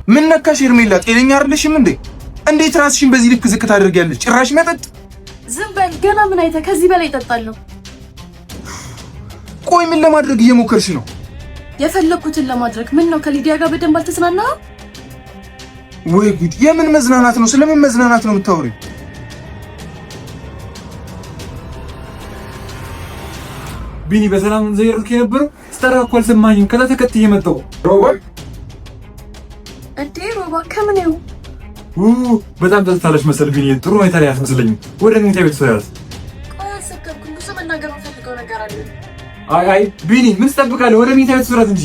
ምን ነካሽ ሄርሜላ? ጤነኛ አይደለሽም እንዴ? እንዴት ራስሽን በዚህ ልክ ዝቅ ታደርጊያለሽ? ጭራሽ መጠጥ። ዝም በል። ገና ምን አይተህ ከዚህ በላይ እጠጣለሁ? ቆይ ምን ለማድረግ እየሞከርሽ ነው? የፈለኩትን ለማድረግ። ምን ነው ከሊዲያ ጋር በደንብ አልተዝናናህም? ወይ ጉድ! የምን መዝናናት ነው? ስለምን መዝናናት ነው የምታወሪው? ቢኒ በሰላም ዘይርክ የነበረው ስጠራ እኮ አልሰማኝም። ከዛ ተከትዬ መጣሁ። ሮባ ከምን ነው? በጣም ተስታለሽ መሰል ቢኒ። ጥሩ ሁኔታ ላይ አትመስለኝም። ወደ መኝታ ቤት ሰያዝ። ቆይ አሰከርኩኝ። ብዙ መናገር ፈልገው ነገር አለ። አይ ቢኒ ምን ትጠብቃለህ? ወደ መኝታ ቤት ሰራት እንጂ።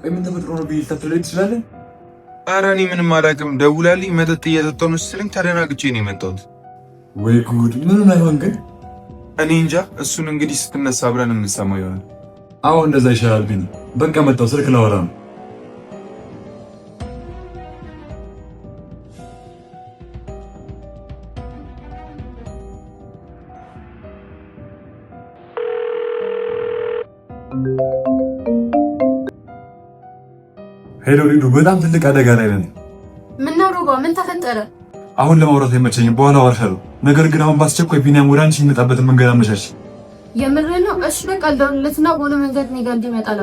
ቆይ ምን ተፈጥሮ ነው ቢል ተፈጥሮልኝ ትችላለህ? ኧረ እኔ ምንም አላውቅም። ደውላልኝ መጠጥ እየጠጣሁ ነው ስትለኝ ተደናግጬ ነው የመጣሁት። ወይ ጉድ! ምን አይሆን ግን እኔ እንጃ። እሱን እንግዲህ ስትነሳ አብረን የምንሰማው ይሆናል። አዎ እንደዛ ይሻላል ቢኒ። በቃ መጣሁ፣ ስልክ ላወራ ነው። ሄሎ ሊዱ፣ በጣም ትልቅ አደጋ ላይ ነን። ምን ነው ሮባ? ምን ተፈጠረ? አሁን ለማውራት አይመቸኝም፣ በኋላ አወራሻለሁ። ነገር ግን አሁን ባስቸኳይ ቢኒያም ወደ አንቺ የሚመጣበትን መንገድ አመቻች። የምሬ ነው? እሺ በቃ ልደውልለትና ሆነ መንገድ እኔ ጋር እንዲመጣል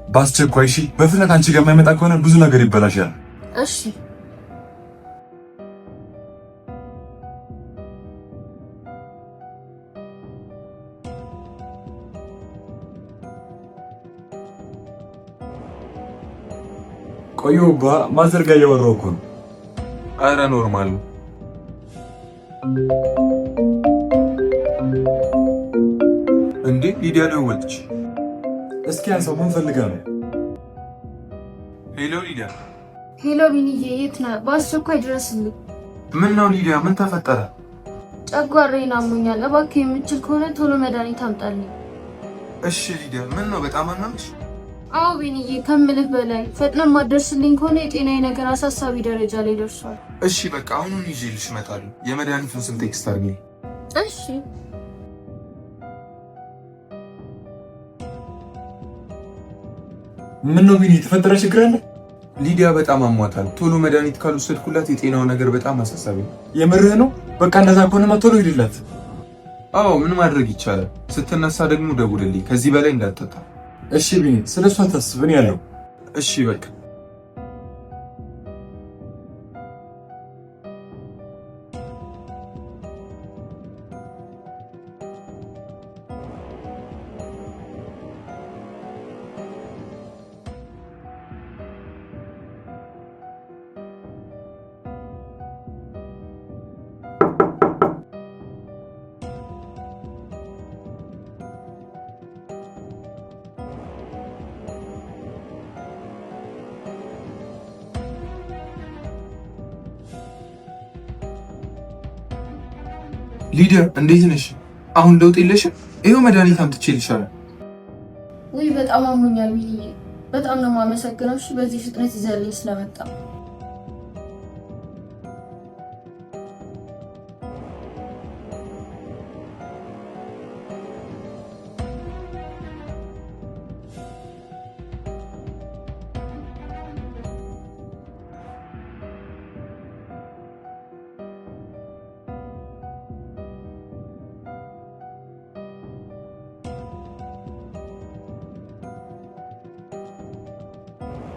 በአስቸኳይ። እሺ በፍጥነት አንቺ ጋር የማይመጣ ከሆነ ብዙ ነገር ይበላሻል። እሺ ቆዩ ማዘርጋ እያወራሁ እኮ ነው። ኧረ ኖርማል ነው። እንዴ ሊዲያ ደወለች። እስኪ አንሳው፣ ምን ፈልጋ ነው? ሄሎ ሊዲያ። ሄሎ ቢኒዬ፣ የት ነህ? በአስቸኳይ ድረስልኝ። ምን ነው ሊዲያ? ምን ተፈጠረ? ጨጓራዬን አሞኛል። እባክህ የምችል ከሆነ ቶሎ መድኃኒት አምጣልኝ። እሺ ሊዲያ። ምን ነው በጣም አመመሽ? አዎ ቢኒዬ፣ ከምልህ በላይ ፈጥነህ ማደርስልኝ ከሆነ የጤናዬ ነገር አሳሳቢ ደረጃ ላይ ደርሷል። እሺ በቃ አሁኑን ይዤልሽ እመጣለሁ። የመድኃኒቱን ስም ቴክስት አድርጊልኝ። እሺ ምን ነው ቢኒ፣ የተፈጠረ ችግር አለ? ሊዲያ በጣም አሟታል። ቶሎ መድኃኒት ካልወሰድኩላት የጤናው ነገር በጣም አሳሳቢ ነው። የምርህ ነው? በቃ እንደዛ ከሆነማ ቶሎ ሂድላት። አዎ ምን ማድረግ ይቻላል። ስትነሳ ደግሞ ደውልልኝ። ከዚህ በላይ እንዳትጠጣ እሺ ቢኒ፣ ስለሷ ታስብን ያለው። እሺ በቃ ሊዲያ እንዴት ነሽ? አሁን ለውጥ የለሽም? ይኸው መድኃኒት አምጥቼልሻለሁ። ውይ በጣም አሞኛል ቢኒዬ፣ በጣም ነው የማመሰግነው። እሺ በዚህ ፍጥነት ይዘልኝ ስለመጣ።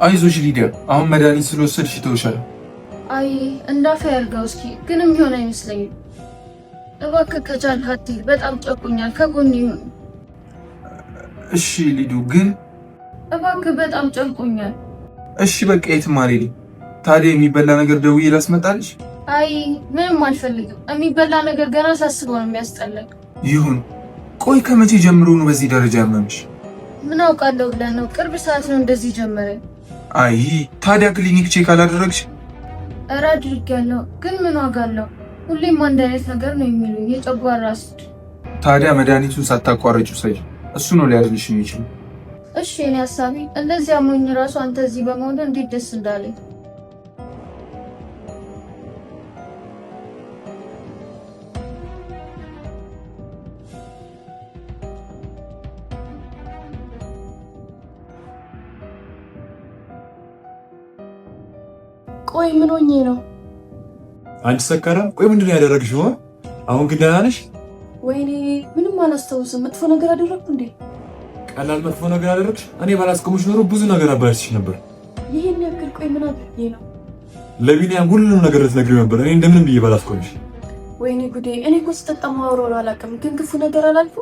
አይዞሽ ሊዲያ፣ አሁን መድኃኒት ስለወሰድሽ ይተውሻል። አይ እንዳፈ ያርጋው። እስኪ ግን የሚሆን አይመስለኝም። እባክህ ከቻልክ አትሂድ። በጣም ጨቁኛል። ከጎኔ ይሁን። እሺ ሊዱ፣ ግን እባክህ በጣም ጨንቆኛል። እሺ በቃ የትም አልሄድም። ታዲያ የሚበላ ነገር ደውዬ ላስመጣልሽ? አይ ምንም አልፈልግም። የሚበላ ነገር ገና ሳስበው ነው የሚያስጠላኝ። ይሁን። ቆይ ከመቼ ጀምሮ ነው በዚህ ደረጃ ያመምሽ? ምን አውቃለሁ ብለህ ነው? ቅርብ ሰዓት ነው እንደዚህ ጀመረ። አይ ታዲያ ክሊኒክ ቼክ አላደረግሽ? ኧረ አድርጌያለሁ፣ ግን ምን ዋጋ አለው? ሁሌም አንድ አይነት ነገር ነው የሚሉኝ፣ የጨጓራ አሲድ። ታዲያ መድኃኒቱን ሳታቋርጪ ውሰጂ፣ እሱ ነው ሊያድንሽ የሚችለው። እሺ እኔ ሀሳቢ እንደዚህ አሞኝ ራሱ አንተ እዚህ በመሆን እንዴት ደስ እንዳለኝ። ቆይ ምን ሆኜ ነው? አንቺ ሰካራም፣ ቆይ ምንድን ነው ያደረግሽው? አሁን ግን ደህና ነሽ? ወይኔ ምንም አላስታውስም። መጥፎ ነገር አደረግኩ እንዴ? ቀላል መጥፎ ነገር አደረግሽ? እኔ ባላስቆምሽ ኖሮ ብዙ ነገር አበላሽሽ ነበር። ይሄን ያክል ቆይ ምን አድርጌ ነው? ለቢኒያም ሁሉንም ነገር ልትነግሪው ነበር። እኔ እንደምንም ብዬ ባላስቆምሽ። ወይኔ ጉዴ! እኔ እኮ ስጠጣ ማውራው አላውቅም፣ ግን ክፉ ነገር አላልኩ።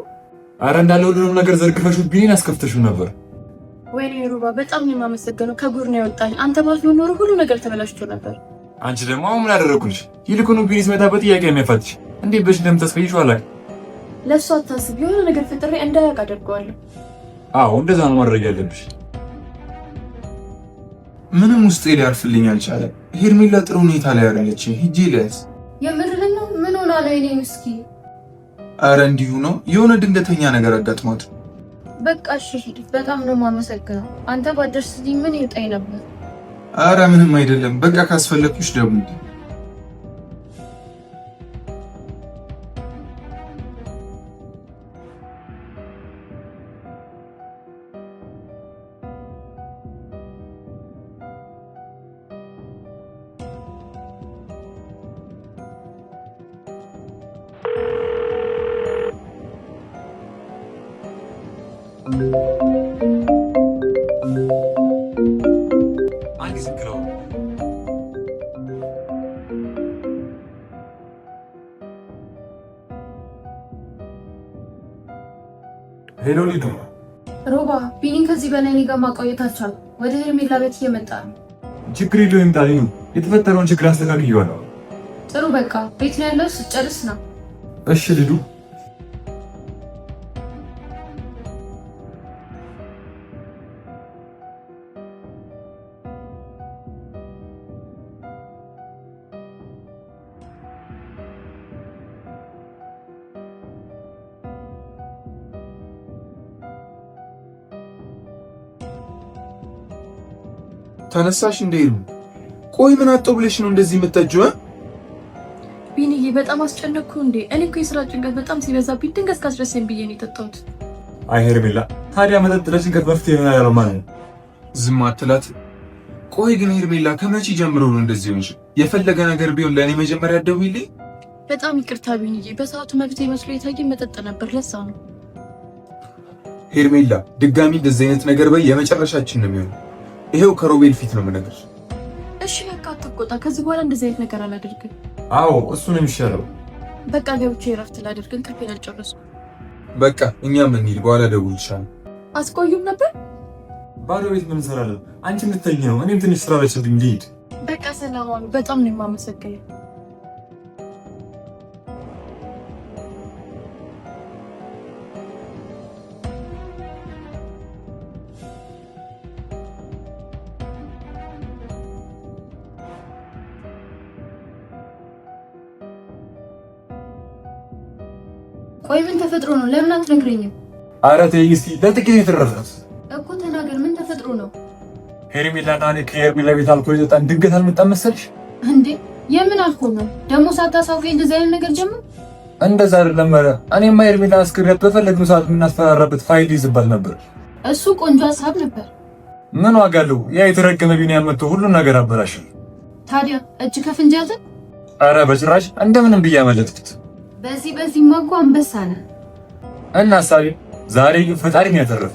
አረ እንዳለ ሁሉንም ነገር ዘርግፈሽው ቢኒን አስከፍተሽው ነበር። ወይኔ ሩባ በጣም ነው የማመሰግነው። ከጉር ነው ያወጣኝ። አንተ ባትኖር ኖሮ ሁሉ ነገር ተበላሽቶ ነበር። አንቺ ደግሞ አሁን ምን አደረኩልሽ? ይልቁኑ ቢኒ ሲመጣ በጥያቄ የሚያፋትሽ እንዴት በሽ እንደምታስፈይሽው አላውቅም። ለእሱ አታስብ። የሆነ ነገር ፈጥሬ እንዳያውቅ አደርገዋለሁ። አዎ እንደዛ ነው ማድረግ ያለብሽ። ምንም ውስጤ ሊያርፍልኝ አልቻለም። ሄርሜላ ጥሩ ሁኔታ ላይ ያለች ሂጂ ለያዝ። የምርህን ነው? ምን ሆና ነው የኔ ምስኪን? አረ እንዲሁ ነው፣ የሆነ ድንገተኛ ነገር አጋጥሟት። በቃ እሺ ሂድ። በጣም ነው የማመሰግነው። አንተ ባደርስልኝ ምን ይውጣኝ ነበር። አረ ምንም አይደለም። በቃ ካስፈለኩሽ ደግሞ አንቺ ዝክረው ሄሎ ሊዱ። ሮባ ቢኒን ከዚህ በላይ እኔ ጋር ማቆየት አልቻልኩም። ወደ ሄርሜላ ቤት እየመጣ ነው። ችግር የለውም ይምጣ። ሊዱ የተፈጠረውን ችግር አስተካክዬዋለሁ። ጥሩ በቃ ቤት ነው ያለው። ስጨርስ ነው። እሺ ሊዱ። ተነሳሽ እንዴ? ቆይ ምን አጣው ብለሽ ነው እንደዚህ የምትጠጂው? ቢኒዬ በጣም አስጨነቅኩ እንዴ? እኔ እኮ የስራ ጭንቀት በጣም ሲበዛብኝ ድንገት ካስደሰኝ ብዬ ነው የጠጣሁት። አይ ሄርሜላ፣ ታዲያ መጠጥ ለጭንቀት መፍትሄ ይሆናል ያለው ማለት ነው? ዝም አትላት። ቆይ ግን ሄርሜላ ከመቼ ጀምሮ ነው እንደዚህ ሆንሽ? የፈለገ ነገር ቢሆን ለእኔ መጀመሪያ ደውይልኝ። በጣም ይቅርታ ቢኒዬ፣ በሰዓቱ መብቴ መስሎ የታየኝ መጠጥ ነበር፣ ለዛ ነው። ሄርሜላ ድጋሚ እንደዚህ አይነት ነገር በይ፣ የመጨረሻችን ነው የሚሆነው። ይሄው ከሮቤል ፊት ነው የምነግርሽ። እሺ በቃ አትቆጣ። ከዚህ በኋላ እንደዚህ አይነት ነገር አላደርግም። አዎ እሱ ነው የሚሻለው። በቃ ገብቼ እረፍት ላደርግ፣ እንቅልፌን አልጨረስኩም። በቃ እኛም እንሂድ፣ በኋላ እደውልልሻለሁ። አስቆዩም ነበር። ባዶ ቤት ምን እንሰራለን? አንቺ የምትተኝ ነው፣ እኔም ትንሽ ስራ በችልኝ ልሂድ። በቃ ሰላም ዋሉ። በጣም ነው የማመሰግነው። ቆይ ምን ተፈጥሮ ነው? ለምን አትነግረኝም? ኧረ ተይኝ እስኪ፣ ለጥቂት የተረፈት እኮ ተናገር። ምን ተፈጥሮ ነው? ሄርሜላና እኔ ከሄርሜላ ቤት አልኮል የጠጣን ድንገት አልመጣም መሰልሽ? እንዴ የምን አልኮል ነው ደግሞ? ሳታሳውቀኝ እንደዚህ አይነት ነገር ጀምር። እንደዛ አይደለም። ኧረ እኔማ ሄርሜላ አስክሬት በፈለግነው ሰዓት የምናስፈራራበት ፋይል ይዝባል ነበር። እሱ ቆንጆ ሀሳብ ነበር። ምን ዋጋ አለው? ያ የተረገመ ቢኒያም መጥቶ ሁሉን ነገር አበላሽ። ታዲያ እጅ ከፍንጅ ያዘ? ኧረ በጭራሽ፣ እንደምንም ብዬ አመለጥኩት። በዚህ ማጓ አንበሳ ነህ። እና ሀሳቤ ዛሬ ግን ፈጣሪን ያተረፈ።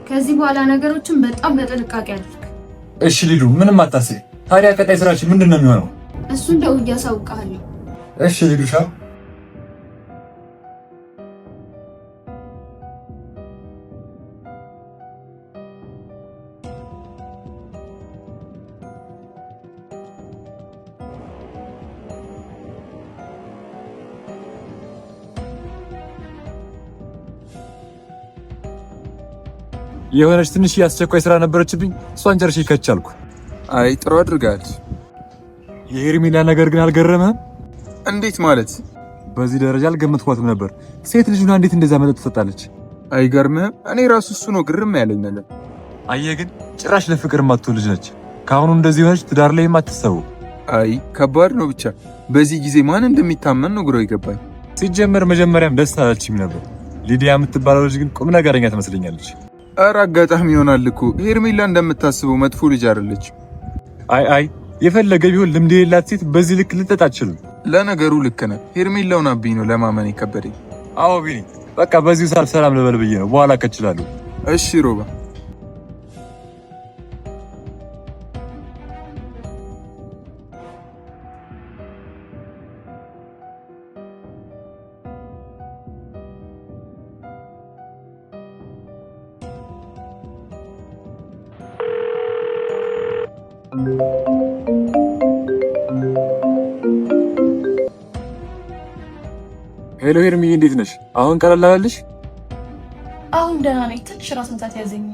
ከዚህ በኋላ ነገሮችን በጣም በጥንቃቄ አድርግ። እሺ ሊዱ፣ ምንም አታስቢ። ታዲያ ቀጣይ ስራችን ምንድን ነው የሚሆነው? እሱን ደውዬ አሳውቅሃለሁ። እሺ ሊዱሻ። የሆነች ትንሽ ያስቸኳይ ስራ ነበረችብኝ፣ እሷን ጨርሼ ከቻልኩ። አይ ጥሩ አድርጋል። የሄርሜላ ነገር ግን አልገረመህም? እንዴት ማለት? በዚህ ደረጃ አልገመትኳትም ነበር። ሴት ልጅ ሆና እንዴት እንደዛ መጠጥ ትጠጣለች? አይገርምህም? እኔ ራሱ እሱ ነው ግርም ያለኝ ነገር። አየህ ግን ጭራሽ ለፍቅር ማትተው ልጅ ነች። ካሁኑ እንደዚህ ሆነች ትዳር ላይ ማትሰቡ። አይ ከባድ ነው። ብቻ በዚህ ጊዜ ማን እንደሚታመን ነው ግሮ ይገባኝ። ሲጀመር መጀመሪያም ደስ አላችም ነበር። ሊዲያ የምትባለው ልጅ ግን ቁም ነገረኛ ትመስለኛለች። ኧረ አጋጣሚ ይሆናል እኮ ሄርሜላ እንደምታስበው መጥፎ ልጅ አይደለች። አይ የፈለገ ቢሆን ልምድ የሌላት ሴት በዚህ ልክ ልጠጣ አትችልም። ለነገሩ ልክ ነህ። ሄርሜላውን አብኝ ነው ለማመን የከበደኝ። አዎ ቢኒ፣ በቃ በዚሁ ሰዓት ሰላም ልበል ብዬ ነው። በኋላ ከችላለሁ። እሺ ሮባ። ሄሎ ሄርሚዬ፣ እንዴት ነሽ? አሁን ቀለል አላለሽ? አሁን ደህና ነኝ። ትንሽ ራስ ምታት ያዘኝ።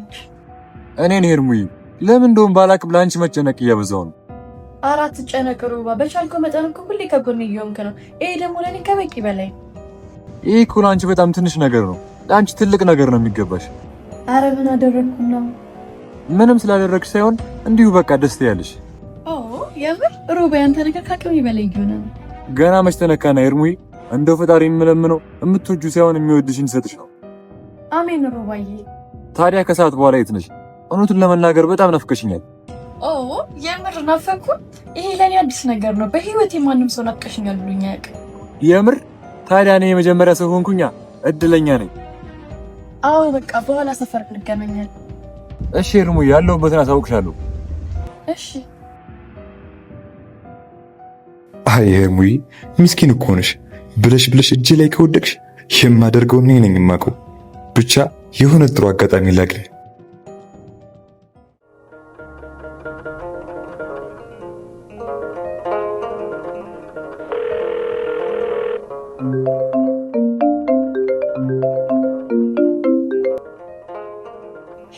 እኔን ሄርሙዬ፣ ለምን እንደውም ባላቅም ለአንቺ መጨነቅ እያበዛው ነው። አራት ጨነቅ ሩባ፣ በቻልከው መጠን እኮ ሁሌ ከጎኔ እየሆንክ ነው። ይሄ ደግሞ ለኔ ከበቂ በላይ። ይሄ እኮ ለአንቺ በጣም ትንሽ ነገር ነው፣ ለአንቺ ትልቅ ነገር ነው የሚገባሽ። አረ ምን አደረግኩና? ምንም ስላደረግሽ ሳይሆን እንዲሁ በቃ ደስ ያለሽ። ኦ የምር ሩባ፣ ያንተ ነገር ከአቅሜ በላይ እየሆነ ነው። ገና መች ተነካና ሄርሙዬ። እንደው ፈጣሪ የምለምነው የምትወጁ ሳይሆን የሚወድሽን ይሰጥሽ ነው። አሜን ሩባዬ። ታዲያ ከሰዓት በኋላ የት ነሽ? እውነቱን ለመናገር በጣም ናፍቀሽኛል። ኦ የምር ናፈኩ? ይሄ ለኔ አዲስ ነገር ነው። በህይወቴ ማንም ሰው ናፍቀሽኛል ብሎኝ አያውቅም። የምር? ታዲያ እኔ የመጀመሪያ ሰው ሆንኩኛ። እድለኛ ነኝ። አዎ በቃ በኋላ ሰፈር እንገናኛለን። እሺ ሄርሙዬ፣ ያለሁበትን አሳውቅሻለሁ። እሺ። አይ ሄርሙዬ፣ ምስኪን እኮ ነሽ። ብለሽ እጄ ላይ ከወደቅሽ የማደርገው እኔ ነኝ የማውቀው። ብቻ የሆነ ጥሩ አጋጣሚ ላግኝ።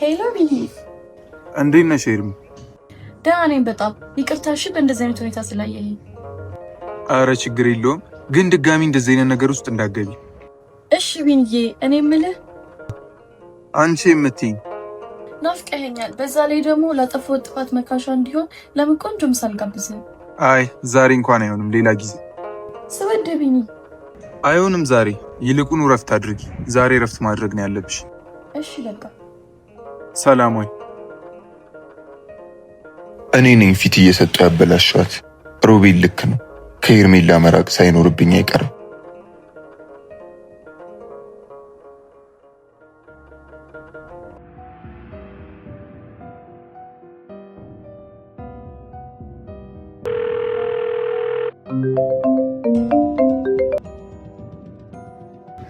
ሄሎ ቢኒ፣ እንዴት ነሽ ሄርሚ? ደህና ነኝ በጣም ይቅርታ። እሺ በእንደዚህ አይነት ሁኔታ ስላየኸኝ። አረ ችግር የለውም፣ ግን ድጋሚ እንደዚህ አይነት ነገር ውስጥ እንዳትገቢ እሺ ቢኒዬ። እኔ የምልህ አንቺ የምትይኝ ናፍቀኸኛል። በዛ ላይ ደግሞ ላጠፋሁት ጥፋት መካሻ እንዲሆን ለምን ቆንጆ ምሳ አልጋብዝህም? አይ ዛሬ እንኳን አይሆንም፣ ሌላ ጊዜ። ስወድ ቢኒ። አይሆንም ዛሬ፣ ይልቁኑ ረፍት አድርጊ። ዛሬ ረፍት ማድረግ ነው ያለብሽ። እሺ በቃ ሰላም። ወይ እኔ ነኝ ፊት እየሰጠው ያበላሸዋት። ሮቤል ልክ ነው። ከሄርሜላ መራቅ ሳይኖርብኝ አይቀርም።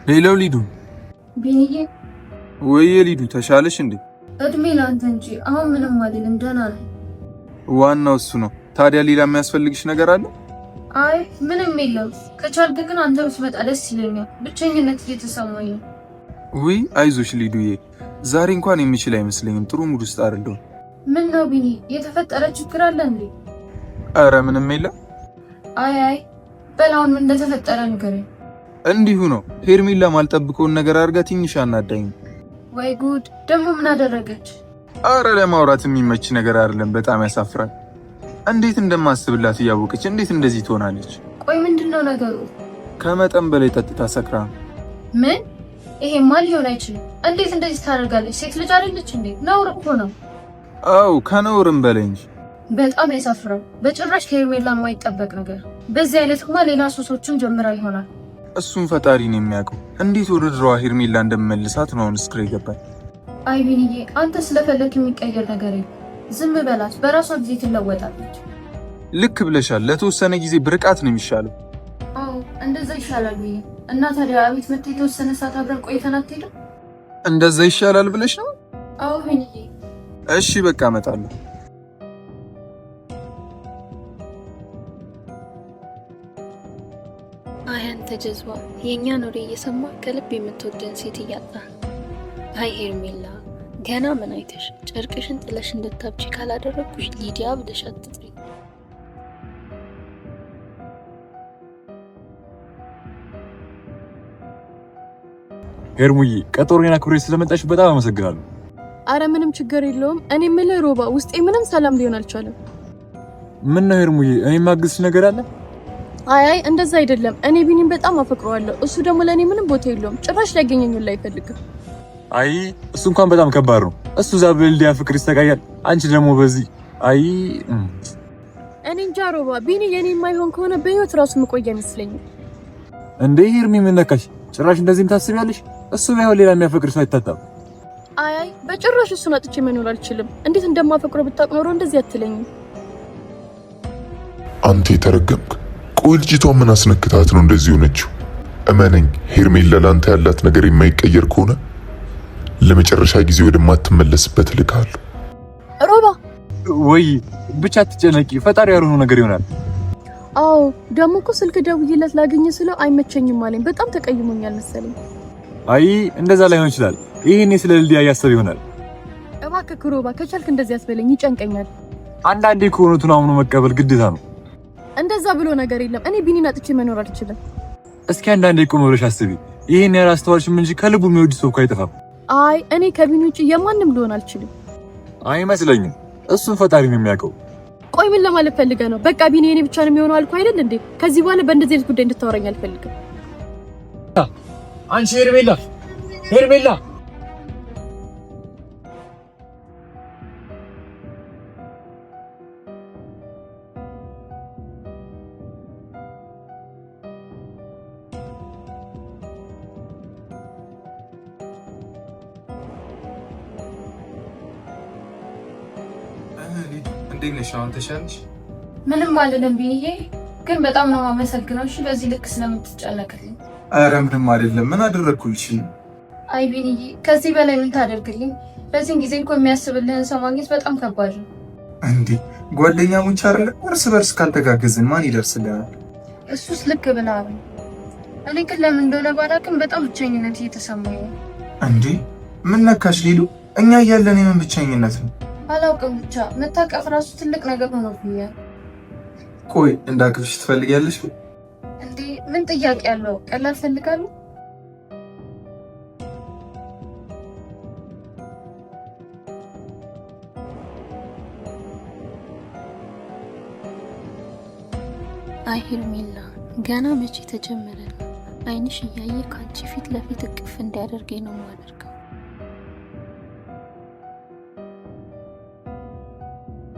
ሌላው ሊዱ። ቢኒዬ። ወይ ሊዱ፣ ተሻለሽ እንዴ? እድሜ ላንተ እንጂ አሁን ምንም አይደለም፣ ደህና ነኝ። ዋናው እሱ ነው። ታዲያ ሌላ የሚያስፈልግሽ ነገር አለ? አይ ምንም የለም። ከቻልክ ግን አንተ ብትመጣ ደስ ይለኛል። ብቸኝነት እየተሰማኝ ነው። ውይ አይዞሽ ሊዱዬ፣ ዛሬ እንኳን የሚችል አይመስለኝም። ጥሩ ሙድ ውስጥ አይደለሁም። ምን ነው ቢኒ፣ የተፈጠረ ችግር አለ እንዴ? አረ ምንም የለም። አይ በላውን ምን እንደተፈጠረ ንገረኝ። እንዲሁ ነው። ሄርሜላ ማልጠብቀውን ነገር አድርጋ ትንሽ አናዳኝ። ወይ ጉድ! ደግሞ ምን አደረገች? አረ ለማውራት የሚመች ነገር አይደለም። በጣም ያሳፍራል። እንዴት እንደማስብላት እያወቀች እንዴት እንደዚህ ትሆናለች? ቆይ ምንድነው ነገሩ? ከመጠን በላይ ጠጥታ ሰክራ። ምን? ይሄማ ሊሆን አይችልም። እንዴት እንደዚህ ታደርጋለች? ሴት ልጅ አይደለች እንዴ? ነውር እኮ ነው። አው ከነውርም በላይ እንጂ። በጣም ያሳፍራል። በጭራሽ ከሄርሜላ የማይጠበቅ ነገር። በዚህ አይነትማ ሌላ ሱሶችን ጀምራ ይሆናል። እሱም ፈጣሪ ነው የሚያውቀው። እንዴት ወደ ድሮዋ ሄርሜላ እንደምመልሳት ነው አሁን እስክሬ ይገባል። አይ ቢኒዬ፣ አንተ ስለፈለክ የሚቀየር ነገር የለም። ዝም በላት፣ በራሷ ጊዜ ትለወጣለች። ልክ ብለሻል። ለተወሰነ ጊዜ ብርቃት ነው የሚሻለው። አዎ እንደዛ ይሻላል ብዬ እና ታዲያ አቤት መጥተህ የተወሰነ ሰዓት አብረን ቆይተን አትሄድም? እንደዛ ይሻላል ብለሽ ነው? አዎ ቢኒዬ። እሺ በቃ እመጣለሁ። አይ አንተ ጀዝባ፣ የእኛን ወሬ እየሰማ ከልብ የምትወደን ሴት እያጣ። አይ ሄርሜላ፣ ገና ምን አይተሽ ጨርቅሽን ጥለሽ እንድታብጪ ካላደረኩሽ ሊዲያ ብለሽ አትጥሪ። ሄርሙዬ ቀጠሮዬን አክብረሽ ስለመጣሽ በጣም አመሰግናለሁ። አረ ምንም ችግር የለውም። እኔ የምልህ ሮባ ውስጤ ምንም ሰላም ሊሆን አልቻለም። ምን ነው ሄርሙዬ እኔ ማግዝሽ ነገር አለ? አይ እንደዛ አይደለም። እኔ ቢኒን በጣም አፈቅረዋለሁ። እሱ ደግሞ ለኔ ምንም ቦታ የለውም። ጭራሽ ሊያገኘኝ ላይ አይፈልግም። አይ እሱ እንኳን በጣም ከባድ ነው። እሱ እዛ በልዲያ ፍቅር ይሰቃያል፣ አንቺ ደግሞ በዚህ አይ እኔ እንጃ ሮባ፣ ቢኒ የኔ የማይሆን ከሆነ በህይወት ራሱ መቆያ አይመስለኝም። እንዴ ሄርሚ ምን ነካሽ? ጭራሽ እንደዚህም ታስቢያለሽ? እሱ ባይሆን ሌላ የሚያፈቅር ሰው አይታጣም። አይ በጭራሽ እሱን አጥቼ መኖር አልችልም። እንዴት እንደማፈቅረው ብታውቅ ኖሮ እንደዚህ አትለኝም። አንተ የተረገምክ። ቆይ ልጅቷ ምን አስነክታት ነው እንደዚህ ሆነችው? እመነኝ ሄርሜላ ላንተ ያላት ነገር የማይቀየር ከሆነ ለመጨረሻ ጊዜ ወደማትመለስበት ልካለሁ። ሮባ ወይ ብቻ አትጨነቂ፣ ፈጣሪ ያልሆነው ነገር ይሆናል። አዎ ደግሞ እኮ ስልክ ደውዬለት ላገኘ ስለው አይመቸኝም አለኝ። በጣም ተቀይሞኛል መሰለኝ። አይ እንደዛ ላይሆን ይችላል። ይሄኔ ስለ ልዲያ እያሰብ ይሆናል። እባክህ ሮባ ከቻልክ እንደዚህ ያስበለኝ፣ ይጨንቀኛል። አንዳንዴ ከሆነቱን አምኖ መቀበል ግዴታ ነው። እንደዛ ብሎ ነገር የለም። እኔ ቢኒን አጥቼ መኖር አልችልም። እስኪ አንዳንዴ ቆም ብለሽ አስቢ። ይሄን ያላስተዋልሽም እንጂ ከልቡ የሚወድ ሰው እኮ አይጠፋም። አይ እኔ ከቢኒ ውጪ የማንም ልሆን አልችልም። አይመስለኝም። እሱን ፈጣሪ ነው የሚያውቀው። ቆይ ምን ለማለት ፈልገህ ነው? በቃ ቢኒ የኔ ብቻ ነው የሚሆነው አልኩ አይደል እንዴ? ከዚህ በኋላ በእንደዚህ አይነት ጉዳይ እንድታወራኝ አልፈልግም። አንቺ ሄርሜላ ሄርሜላ እንዴት ነሽ? አሁን ተሻለሽ? ምንም አይደለም ቢኒዬ፣ ግን በጣም ነው የማመሰግነው። እሺ በዚህ ልክ ስለምትጨነቅልኝ። አረ ምንም አይደለም። ምን አደረኩልሽ? አይ ቢኒዬ፣ ከዚህ በላይ ምን ታደርግልኝ? በዚህ ጊዜ እኮ የሚያስብልህን ሰው ማግኘት በጣም ከባድ ነው። እንዴ ጓደኛሞች አይደል? እርስ በርስ ካልተጋገዝን ማን ይደርስልናል? እሱስ ልክ ብለሃል። እኔ ግን ለምን እንደሆነ ባላውቅም በጣም ብቸኝነት እየተሰማኝ ነው። እንዴ ምን ነካሽ ሊሉ? እኛ እያለን የምን ብቸኝነት ነው? አላውቅም፣ ብቻ መታቀፍ ራሱ ትልቅ ነገር ሆኖብኛል። ቆይ እንዳቅፍሽ ትፈልጊያለሽ? እንዴ ምን ጥያቄ አለው? ቀላል ፈልጋለሁ። አይ ሄርሜላ፣ ገና መቼ ተጀመረ ነው? አይንሽ እያየ ከአንቺ ፊት ለፊት እቅፍ እንዲያደርገኝ ነው የማደርገው።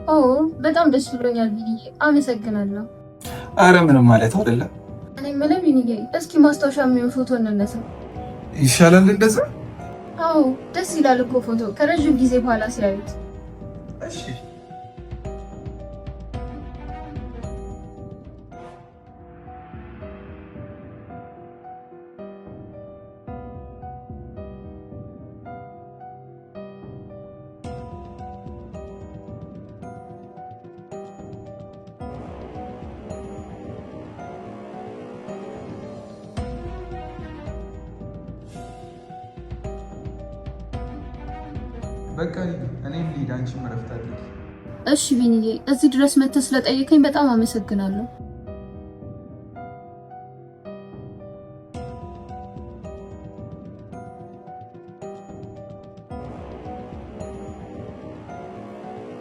ኦ በጣም ደስ ብሎኛል ቢኒዬ፣ አመሰግናለሁ። አረ ምንም ማለት አይደለም። እኔ ምንም ቢኒዬ፣ እስኪ ማስታወሻ የሚሆን ፎቶ እንነሳ። ይሻላል እንደዛ? አዎ ደስ ይላል እኮ ፎቶ ከረጅም ጊዜ በኋላ ሲያዩት። እሺ በቃ እኔም ልሂድ፣ አንቺም እረፍት አድርጊ። እሺ ቢኒዬ፣ እዚህ ድረስ መተህ ስለጠየቀኝ በጣም አመሰግናለሁ።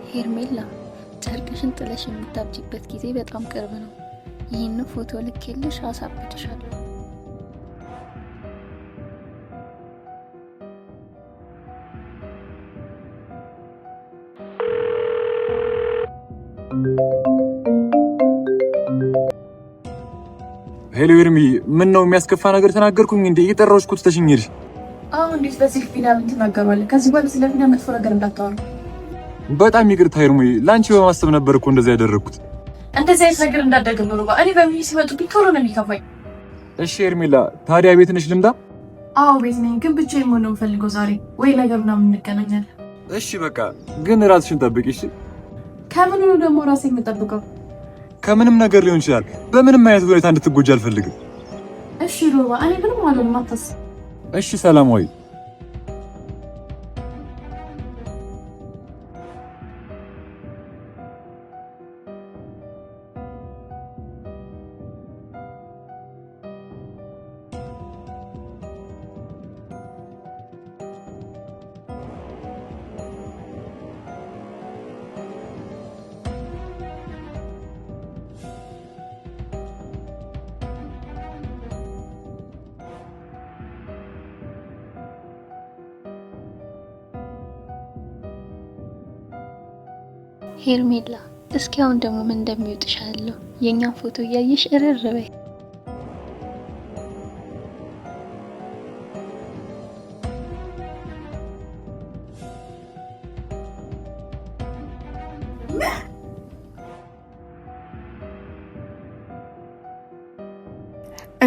ሄርሜላ፣ ጨርቅሽን ጥለሽ የምታብጂበት ጊዜ በጣም ቅርብ ነው። ይህን ፎቶ ልኬልሽ አሳብድሻለሁ። ሄሎ ኤርሚ፣ ምን ነው የሚያስከፋ ነገር ተናገርኩኝ እንዴ? እየጠራሁሽ እኮ ትተሽኝ ሄድሽ። አሁን እንዴት በዚህ ፊና ምን ትናገራለህ? ከዚህ በኋላ ስለ ፊና መጥፎ ነገር እንዳታወራ። በጣም ይቅርታ ኤርሚ፣ ላንቺ በማሰብ ነበር እኮ እንደዛ ያደረኩት። እንደዚህ አይነት ነገር እንዳደረግም ነው። እኔ በምን ሲመጡብኝ ቶሎ ነው የሚከፋኝ። እሺ ኤርሚላ፣ ታዲያ ቤት ነሽ ልምጣ? አዎ ቤት ነኝ፣ ግን ብቻዬን መሆን ነው የምፈልገው ዛሬ። ወይ ነገር ምናምን እንገናኛለን። እሺ በቃ ግን ራስሽን ጠብቂ እሺ። ከምን ነው ደግሞ ራሴን የምጠብቀው? ከምንም ነገር ሊሆን ይችላል። በምንም አይነት ሁኔታ እንድትጎጂ አልፈልግም። እሺ ሮባ፣ እኔ ምንም አልሆንም፣ አታስብ። እሺ ሰላም ወይ ሄርሜላ እስኪ አሁን ደግሞ ምን እንደሚወጥሻለሁ የኛን ፎቶ እያየሽ እርር በይ።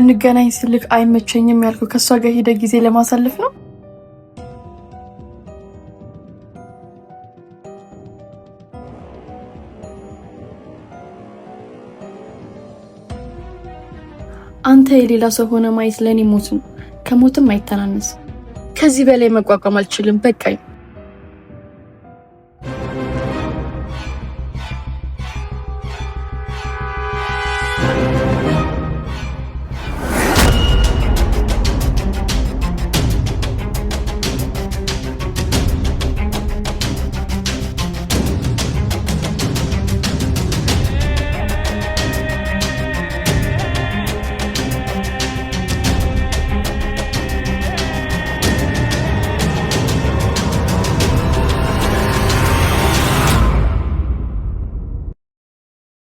እንገናኝ ስልክ አይመቸኝም ያልኩ ከሷ ጋር ሄደ ጊዜ ለማሳለፍ ነው። አንተ የሌላ ሰው ሆነ ማየት ለኔ ሞት ነው። ከሞትም አይተናነስም። ከዚህ በላይ መቋቋም አልችልም። በቃኝ።